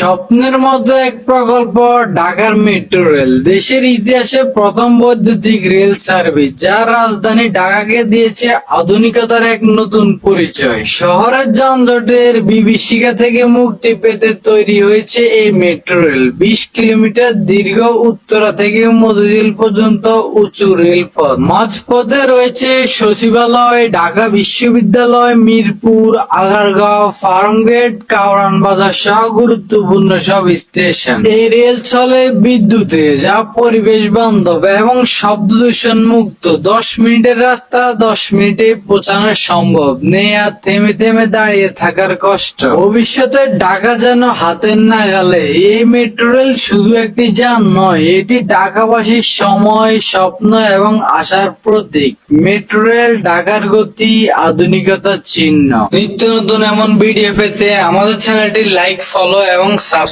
স্বপ্নের মতো এক প্রকল্প ঢাকার মেট্রো রেল দেশের ইতিহাসে প্রথম বৈদ্যুতিক রেল সার্ভিস, যা রাজধানী ঢাকাকে দিয়েছে আধুনিকতার এক নতুন পরিচয়। শহরের যানজটের বিভীষিকা থেকে মুক্তি পেতে তৈরি হয়েছে এই মেট্রো রেল। 20 কিলোমিটার দীর্ঘ উত্তরা থেকে মতিঝিল পর্যন্ত উঁচু রেলপথ। মাঝপথে রয়েছে সচিবালয়, ঢাকা বিশ্ববিদ্যালয়, মিরপুর, আগারগাঁও, ফার্মগেট, কাউরান বাজার সহ গুরুত্বপূর্ণ সব স্টেশন। এই রেল চলে বিদ্যুতে, যা পরিবেশ বান্ধব এবং শব্দ দূষণ মুক্ত। 10 মিনিটের রাস্তা 10 মিনিটে পৌঁছানো সম্ভব। নেই আর থেমে থেমে দাঁড়িয়ে থাকার কষ্ট। ভবিষ্যতে ঢাকা যেন হাতের নাগালে। এই মেট্রো রেল শুধু একটি যান নয়, এটি ঢাকাবাসীর সময়, স্বপ্ন এবং আশার প্রতীক। মেট্রো রেল ঢাকার গতি, আধুনিকতার চিহ্ন। নিত্য নতুন এমন ভিডিও পেতে আমাদের চ্যানেলটি লাইক, ফলো এবং সাবস্ক্রাইব